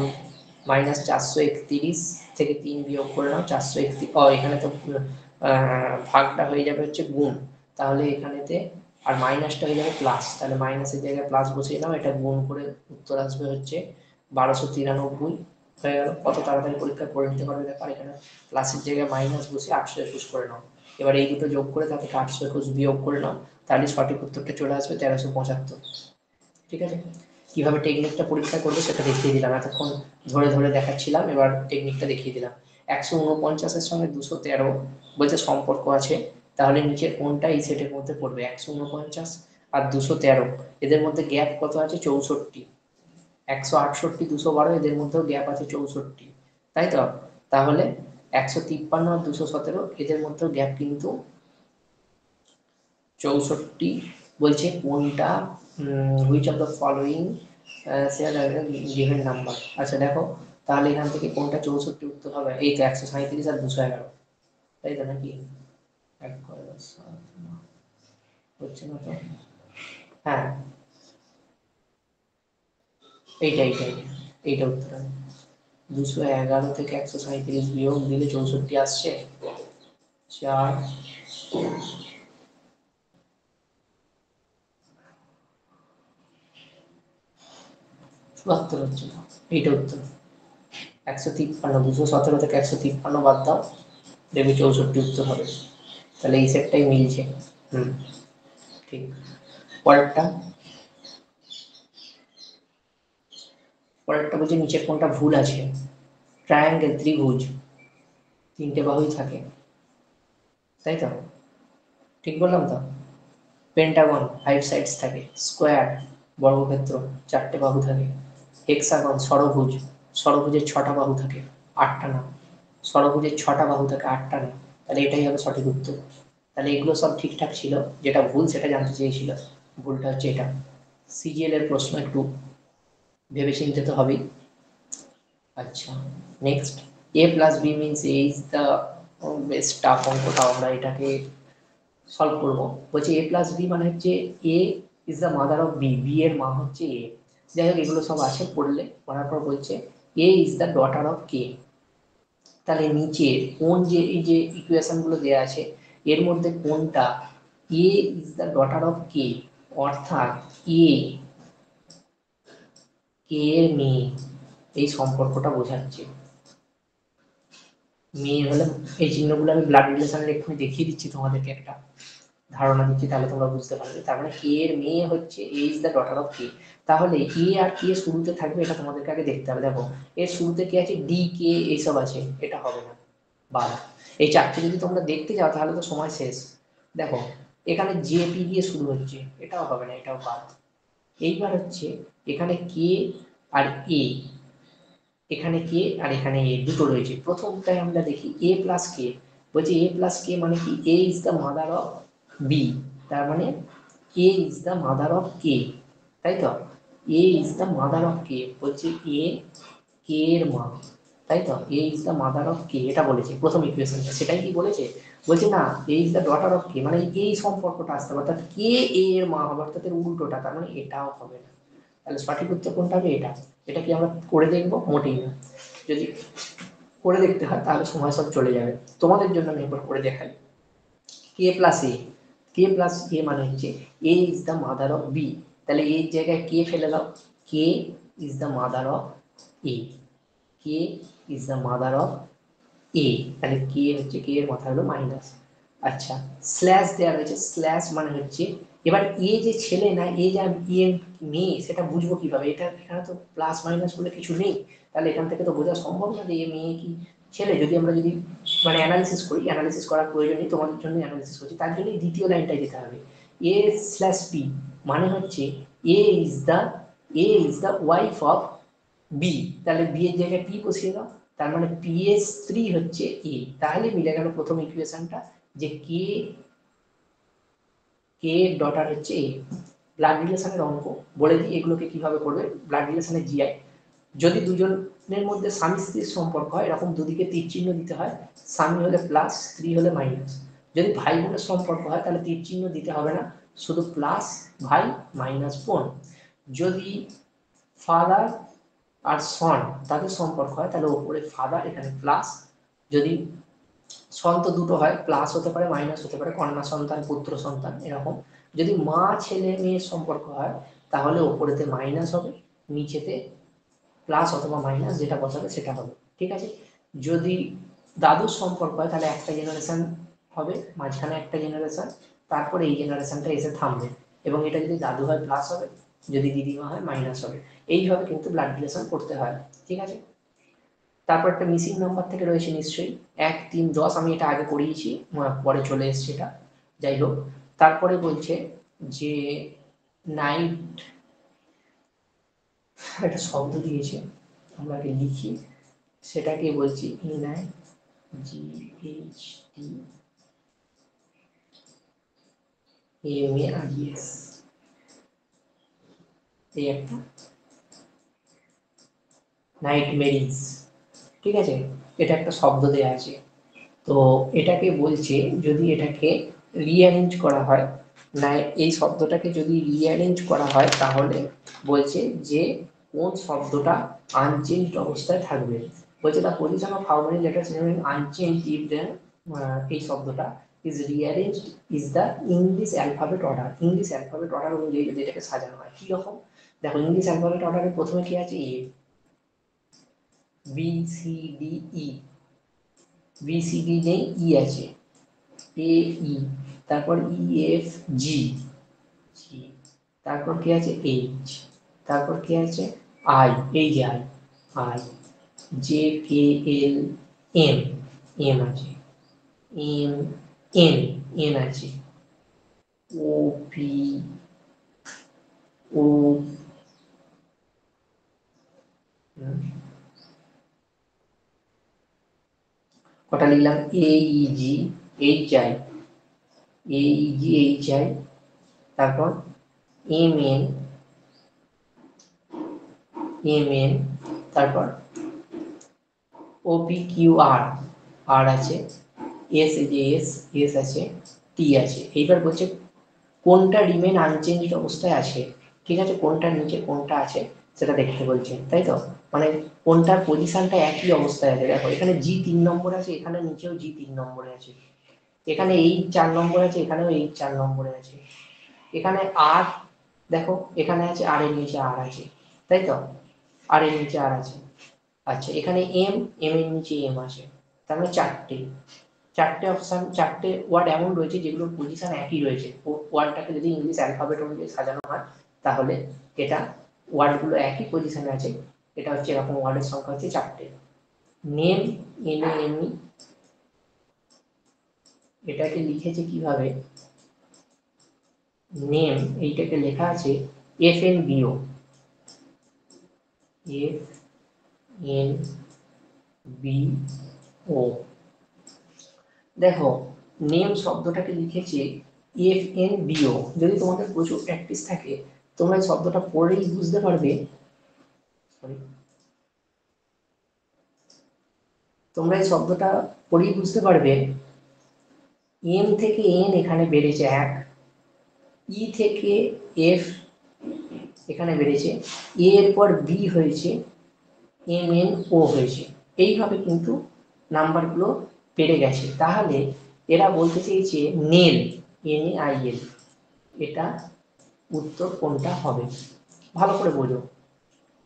মাইনাস 431 থেকে 3 বিয়োগ করে নাও 431, এখানে তো ভাগটা হয়ে যাবে হচ্ছে গুণ, তাহলে এখানেতে আর মাইনাসটা হয়ে যাবে প্লাস, তাহলে মাইনাসের জায়গায় প্লাস বসিয়ে নাও, এটা গুণ করে উত্তর আসবে হচ্ছে 1293 হয়ে গেল। কত তাড়াতাড়ি পরীক্ষা করে নিতে পারবে ব্যাপার, এখানে প্লাসের জায়গায় মাইনাস বসে 821 করে নাও। এবার এই দুটো যোগ করে তার থেকে 821 বিয়োগ করে নাও, তাহলে সঠিক উত্তরটা চলে আসবে 1375। ঠিক আছে, কিভাবে টেকনিকটা পরীক্ষা করবে সেটা দেখিয়ে দিলাম, এতক্ষণ ধরে ধরে দেখাচ্ছিলাম, এবার টেকনিকটা দেখিয়ে দিলাম। 149-এর সঙ্গে 213 বলতে সম্পর্ক আছে, তাহলে নিচের কোনটা এই সেটের মধ্যে পড়বে? 149 আর 213, এদের মধ্যে গ্যাপ কত আছে? 64। 168 212, এদের মধ্যেও গ্যাপ আছে 64, তাই তো? তাহলে 153 আর 217, এদের মধ্যেও গ্যাপ কিন্তু 64। বলছে কোনটা, which of the following given number. আচ্ছা দেখো, তাহলে এখান থেকে কোনটা 64 উত্তর হবে? এই তো 137 আর 211, তাই তো নাকি? এক করে দাও, হচ্ছে না তো? হ্যাঁ, এইটা এইটা এইটা এইটা উত্তর হবে। 211 থেকে 137 বিয়োগ দিলে 64 আসছে, 4 74 হচ্ছে না, এইটা উত্তর। 153, 217 থেকে 153 বাদ দাও, দেখবি 64 উত্তর হবে। তাহলে এই সেটটাই মিলছে। হুম, ঠিক। পরেরটা, পরেরটা বলছে নিচের কোনটা ভুল আছে। ট্রায়াঙ্গেল, ত্রিভুজ, 3টে বাহুই থাকে, তাই তো? ঠিক বললাম তো? পেন্টাগন 5 সাইডস থাকে, স্কোয়ার বর্গক্ষেত্র 4টে বাহু থাকে, হেক্সাগন ষড়ভুজ, ষড়ভুজের 6টা বাহু থাকে, 8টা না, ষড়ভুজের 6টা বাহু থাকে, 8টা না, তাহলে এটাই হবে সঠিক উত্তর। তাহলে এগুলো সব ঠিকঠাক ছিল, যেটা ভুল সেটা জানতে চেয়েছিল, ভুলটা হচ্ছে এটা। সিজিএল এর প্রশ্ন একটু ভেবে চিনতে তো হবেই। আচ্ছা, next, A plus B means A is the, best tough অঙ্কটা, আমরা এটাকে সলভ করব। বলছে এ প্লাস বি মানে হচ্ছে A is the mother of B, B এর মা হচ্ছে এ। যাই হোক এগুলো সব আছে, পড়লে পড়ার পর বলছে এ ইজ দ্য ডটার অফ কে। তাহলে নিচে কোন যে এই যে ইকুয়েশন গুলো দেওয়া আছে এর মধ্যে কোনটা এ ইজ দ্য ডটার অফ কে, অর্থাৎ এ কে এর মেয়ে, এই সম্পর্কটা বোঝাচ্ছে। মেয়ে হলে এই চিহ্নগুলো আমি ব্লাড রিলেশনের এক্ষুনি দেখিয়ে দিচ্ছি তোমাদেরকে, একটা ধারণা দিচ্ছি, তাহলে তোমরা বুঝতে পারবে। তার মানে কে এর মেয়ে হচ্ছে A is the daughter of কে। তাহলে এ আর কে শুরুতে থাকবে, এটা তোমাদেরকে আগে দেখতে হবে। দেখো এর শুরুতে কি আছে? ডি কে এইসব আছে, এটা হবে না, বাদ। এই চারটে যদি তোমরা দেখতে যাও তাহলে তো সময় শেষ। দেখো এখানে জেপি দিয়ে শুরু হচ্ছে, এটাও হবে না, এটাও বাদ। এইবার হচ্ছে এখানে কে আর এ, এখানে কে আর এখানে এ দুটো রয়েছে। প্রথমটাই আমরা দেখি এ প্লাস কে, বলছে এ প্লাস কে মানে কি, A is the mother of B, তার মানে A is the mother of K, তাই তো, A is the mother of K, বলছে এ কে এর মা, তাই তো, A is the mother of K, এটা বলেছে প্রথম ইকুয়েশনটা, সেটাই কি বলেছে, বলছে না A is the daughter of K, মানে এই সম্পর্কটা আসতে হবে, অর্থাৎ কে এ এর মা হবে, অর্থাৎ এর উল্টোটা, তার মানে এটাও হবে না। তাহলে সঠিক উত্তর কোনটা হবে, এটা। এটা কি আমরা করে দেখবো, মোটেই না। যদি করে দেখতে হয় তাহলে সময় সব চলে যাবে, তোমাদের জন্য আমি একবার করে দেখাই। K plus A, k plus A মানে হচ্ছে A is the mother of B, তাহলে এর জায়গায় কে ফেলে দাও, K is the mother of A, K is the mother of A, তাহলে কে হচ্ছে, কে এর মাথা হলো মাইনাস। আচ্ছা স্ল্যাশ দেওয়া রয়েছে, স্ল্যাশ মানে হচ্ছে, এবার এ যে ছেলে না এ যে এ মেয়ে, সেটা বুঝবো কিভাবে, এটা এখানে তো প্লাস মাইনাস বলে কিছু নেই, তাহলে এখান থেকে তো বোঝা সম্ভব না যে এ মেয়ে কি ছেলে। যদি আমরা যদি মানে অ্যানালিসিস করি, অ্যানালিসিস করার প্রয়োজন নেই, তোমাদের জন্য অ্যানালিসিস করছি, তার জন্য দ্বিতীয় লাইনটাই যেতে হবে। এ স্ল্যাশ পি মানে হচ্ছে A is the, A is the wife of B, তাহলে বি এর জায়গায় পি বসিয়ে দাও, তার মানে পি এর স্ত্রী হচ্ছে এ, তাহলে মিলে গেল প্রথম ইকুয়েশনটা, যে কে, কে ডটার হচ্ছে এ। ব্লাড রিলেশনের অঙ্ক বলে দিই এগুলোকে কিভাবে করবে, ব্লাড রিলেশনের জিআই, যদি দুজনের মধ্যে স্বামী স্ত্রীর সম্পর্ক হয়, এরকম দুদিকে তীর চিহ্ন দিতে হয়, স্বামী হলে প্লাস স্ত্রী হলে মাইনাস। যদি ভাই বোনের সম্পর্ক হয় তাহলে তীর চিহ্ন দিতে হবে না, শুধু প্লাস ভাই মাইনাস বোন। যদি ফাদার আর সন তাদের সম্পর্ক হয় তাহলে ওপরে ফাদার এখানে প্লাস, যদি সন তো দুটো হয়, প্লাস হতে পারে মাইনাস হতে পারে, কন্যা সন্তান পুত্র সন্তান এরকম। যদি মা ছেলে মেয়ের সম্পর্ক হয় তাহলে ওপরেতে মাইনাস হবে, নিচেতে প্লাস অথবা মাইনাস, যেটা বসাবে সেটা হবে, ঠিক আছে। যদি দাদুর সম্পর্ক হয় তাহলে একটা জেনারেশন হবে, মাঝখানে একটা জেনারেশন, তারপরে এই জেনারেশনটা এসে থামবে, এবং এটা যদি দাদু হয় প্লাস হবে, যদি দিদিমা হয় মাইনাস হবে। এইভাবে কিন্তু ব্লাড রিলেশন করতে হয়, ঠিক আছে। তারপর একটা মিসিং নাম্বার থেকে রয়েছে নিশ্চয়ই 1 3 10, আমি এটা আগে করিয়েছি, পরে চলে এসছে এটা, যাই হোক। তারপরে বলছে যে নাইট, একটা শব্দ দিয়েছে আমরা আগে লিখি, সেটাকে বলছি এনআই GHT MARES, এই একটা নাইটমেরিজ, ঠিক আছে, এটা একটা শব্দ দেওয়া আছে। তো এটাকে বলছে যদি এটাকে রিঅ্যারেঞ্জ করা হয়, না এই শব্দটাকে যদি রিঅ্যারেঞ্জ করা হয় তাহলে বলছে যে কোন শব্দটা আনচেঞ্জড অবস্থায় থাকবে। বলছে the position of how many letters remain unchanged if then, এই শব্দটা is rearranged is the English alphabet order, English alphabet order অনুযায়ী যদি এটাকে সাজানো হয়। কীরকম দেখো, ইংলিশ অ্যালফাবেট অর্ডারে প্রথমে কি আছে, A B C D E, B C D নেই, ই আছে, এ ই, তারপর ই এফ জি, জি, তারপর কি আছে এইচ, তারপর কি আছে আই, এই যে I, I, J K L M, M আছে, এম এন, এন আছে, ও পি, ও, কটা লিখলাম, A E G H I, A E G H I, তারপর এম এন, এম এন, তারপর ও পি কিউ আর, আর আছে, S এই যে S, S আছে, টি আছে। এইবার বলছে কোনটা রিমেন আনচেঞ্জড অবস্থায় আছে, ঠিক আছে, কোনটার নিচে কোনটা আছে সেটা দেখতে বলছে, তাই তো, মানে কোনটার পজিশনটা একই অবস্থায় আছে। দেখো এখানে জি 3 নম্বরে আছে, এখানে নিচেও জি 3 নম্বরে আছে, এখানে এই 4 নম্বরে আছে, এখানেও এই 4 নম্বরে আছে, এখানে আর, দেখো এখানে আছে আর এর নিচে আর আছে, তাই তো, আর এর নিচে আর আছে। আচ্ছা এখানে এম, এম এর নিচে এম আছে, তার মানে চারটে, চারটে অপশন, চারটে ওয়ার্ড এমন রয়েছে যেগুলোর পজিশন একই রয়েছে। ওয়ার্ডটাকে যদি ইংলিশ অ্যালফাবেট অনুযায়ী সাজানো হয় তাহলে এটা ওয়ার্ডগুলো একই পজিশনে আছে। এটা হচ্ছে এরকম ওয়ার্ডের সংখ্যা হচ্ছে চারটে। Name, N A M E, এটাকে লিখেছে কিভাবে, নেম এইটাকে লেখা আছে FNBO, FNBO। দেখো নেম শব্দটাকে লিখেছে FNBO। যদি তোমাদের প্রচুর প্র্যাকটিস থাকে তোমরা এই শব্দটা পড়েই বুঝতে পারবে, তোমরা এই শব্দটা পড়েই বুঝতে পারবে এম থেকে এন এখানে বেড়েছে 1, ই থেকে এফ এখানে বেড়েছে, এ এর পর বি হয়েছে, MNO হয়েছে, এইভাবে কিন্তু নাম্বারগুলো বেড়ে গেছে। তাহলে এরা বলতে চেয়েছে নেল, NAIL, এটা উত্তর কোনটা হবে, ভালো করে বোঝো।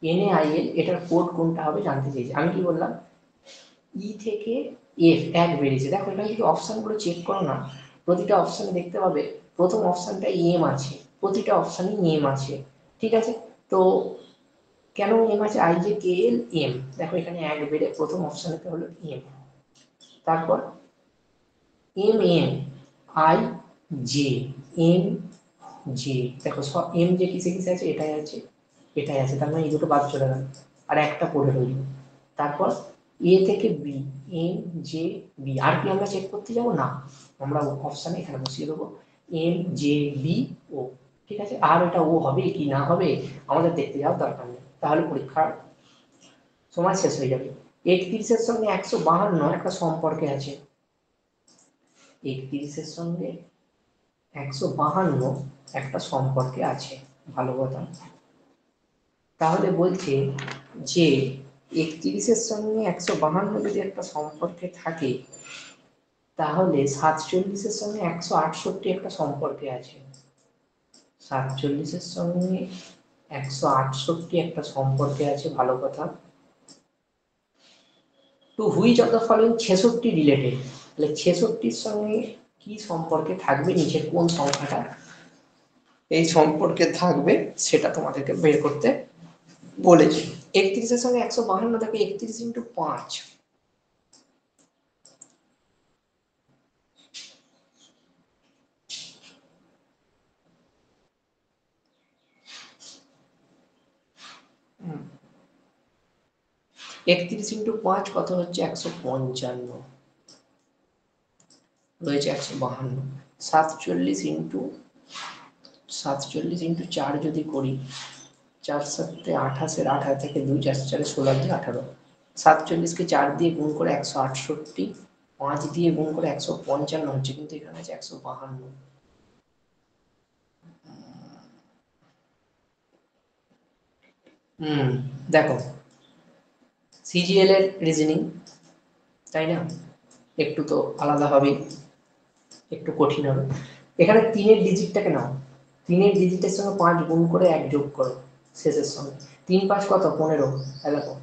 NAIL এটার কোড কোনটা হবে জানতে চেয়েছে। আমি কি বললাম, ই থেকে এফ 1 বেড়েছে। দেখো এখানে যদি অপশানগুলো চেক করো না, প্রতিটা অপশানে দেখতে পাবে প্রথম অপশানটা এম আছে, প্রতিটা অপশানে এম আছে, ঠিক আছে। তো কেন এম আছে, IJKL এম, দেখো এখানে 1 বেড়ে প্রথম অপশানেতে হলো এম। তারপর MNIJ, দেখো সব এম যে কিসে কিসে আছে, এটাই আছে এটাই আছে, তার মানে এই দুটো বাদ চলে গেল, আর একটা পড়ে রইল। তারপর এ থেকে বি, MJB, আর কি আমরা চেক করতে যাব না, আমরা অপশানে এখানে বসিয়ে দেবো MJBO, ঠিক আছে। আর এটা ও হবে কি না হবে আমাদের দেখতে যাওয়ার দরকার নেই, তাহলে পরীক্ষার সময় শেষ হয়ে যাবে। 31-এর সঙ্গে 152 একটা সম্পর্কে আছে, 31-এর সঙ্গে 152 একটা সম্পর্কে আছে, ভালো কথা। তাহলে বলছে যে 31-এর সঙ্গে 152 যদি একটা সম্পর্কে থাকে, তাহলে 47-এর সঙ্গে 168 একটা সম্পর্কে আছে, 47-এর সঙ্গে 168 একটা সম্পর্কে আছে, ভালো কথা। To which of the following 66 related, তাহলে 66-র সঙ্গে কি সম্পর্কে থাকবে, নিচে কোন সংখ্যাটা এই সম্পর্কে থাকবে সেটা তোমাদেরকে বের করতে বলেছি। 31-এর সঙ্গে 152 থাকে, 31 ইন্টু 5, হুম, 31 ইন্টু 5 কত হচ্ছে 155, রয়েছে 152। 47 ইন্টু 4 যদি করি, 4 7 28, 18 থেকে 2 4 4 16 দিয়ে 18, 47-কে 4 দিয়ে গুণ করে 168, 5 দিয়ে গুণ করে 155 হচ্ছে, কিন্তু এখানে আছে 152। দেখো CGL এর রিজনিং, তাই না, একটু তো আলাদা হবে, একটু কঠিন হবে। এখানে 3-এর ডিজিটটাকে নাও, 3-এর ডিজিটের সঙ্গে 5 গুণ করে 1 যোগ করো শেষের সঙ্গে, 3 5 কত 15, দেখো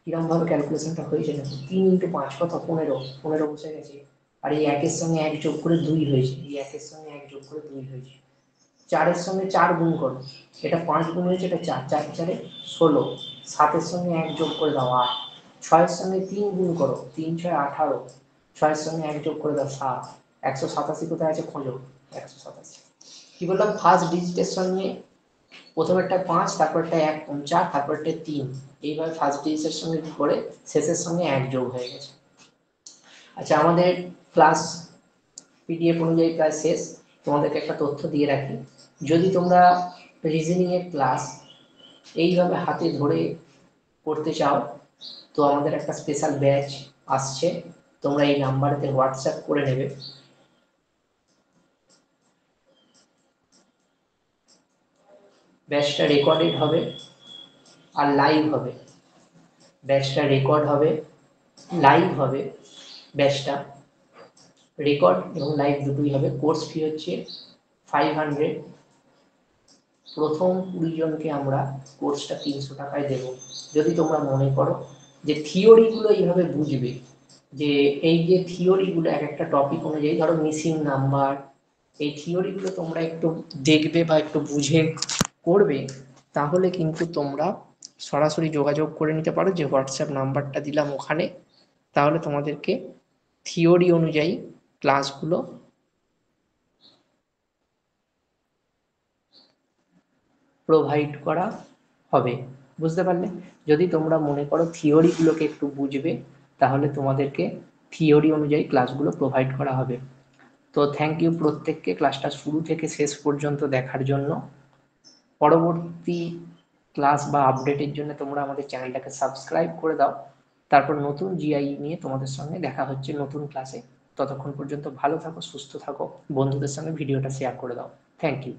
কিরকম ভাবে ক্যালকুলেশনটা হয়েছে, দেখো 3 ইন্টু 5 কত 15, 15 বসে গেছে, আর এই 1-এর সঙ্গে 1 যোগ করে 2 হয়েছে, এই 1-এর সঙ্গে 1 যোগ করে 2 হয়েছে। 4-এর সঙ্গে 4 গুণ করো, এটা 5 গুণ হয়েছে, এটা 4, 4 4 16, 7-এর সঙ্গে 1 যোগ করে দাও 8, 6-এর সঙ্গে 3 গুণ করো, 3 6 18, 6-এর সঙ্গে 1 যোগ করে দাও 7, 187 কোথায় আছে খোঁজো, 187। কি বললাম, ফার্স্ট ডিজিটের সঙ্গে প্রথমেরটা 5, তারপরটা 1 4, তারপরটা 3, এইভাবে ফার্স্ট ডিজিটের সঙ্গে করে শেষের সঙ্গে 1 যোগ হয়ে গেছে। আচ্ছা, আমাদের ক্লাস PDF অনুযায়ী প্রায় শেষ, তোমাদেরকে একটা তথ্য দিয়ে রাখি, যদি তোমরা রিজনিংয়ের ক্লাস এইভাবে হাতে ধরে করতে চাও, তো আমাদের একটা স্পেশাল ব্যাচ আসছে, তোমরা এই নাম্বারেতে হোয়াটসঅ্যাপ করে নেবে। ব্যাচটা রেকর্ডেড হবে আর লাইভ হবে, ব্যাচটা রেকর্ড হবে, লাইভ হবে, ব্যাচটা রেকর্ড এবং লাইভ দুটোই হবে। কোর্স ফি হচ্ছে 500, প্রথম 20 জনকে আমরা কোর্সটা 300 টাকায় দেব। যদি তোমরা মনে করো যে থিওরিগুলো এইভাবে বুঝবে, যে এই যে থিওরিগুলো এক একটা টপিক অনুযায়ী, ধরো মিসিং নাম্বার, এই থিওরিগুলো তোমরা একটু দেখবে বা একটু বুঝে করবে, তাহলে কিন্তু তোমরা সরাসরি যোগাযোগ করে নিতে পারো, যে হোয়াটসঅ্যাপ নাম্বারটা দিলাম ওখানে, তাহলে তোমাদেরকে থিওরি অনুযায়ী ক্লাসগুলো প্রোভাইড করা হবে। বুঝতে পারলে? যদি তোমরা মনে করো থিওরিগুলোকে একটু বুঝবে, তাহলে তোমাদেরকে থিওরি অনুযায়ী ক্লাসগুলো প্রোভাইড করা হবে। তো থ্যাংক ইউ প্রত্যেককে ক্লাসটা শুরু থেকে শেষ পর্যন্ত দেখার জন্য। পরবর্তী ক্লাস বা আপডেটের জন্য তোমরা আমাদের চ্যানেলটাকে সাবস্ক্রাইব করে দাও। তারপর নতুন জিআই নিয়ে তোমাদের সঙ্গে দেখা হচ্ছে নতুন ক্লাসে। ততক্ষণ পর্যন্ত ভালো থাকো, সুস্থ থাকো, বন্ধুদের সঙ্গে ভিডিওটা শেয়ার করে দাও। Thank you.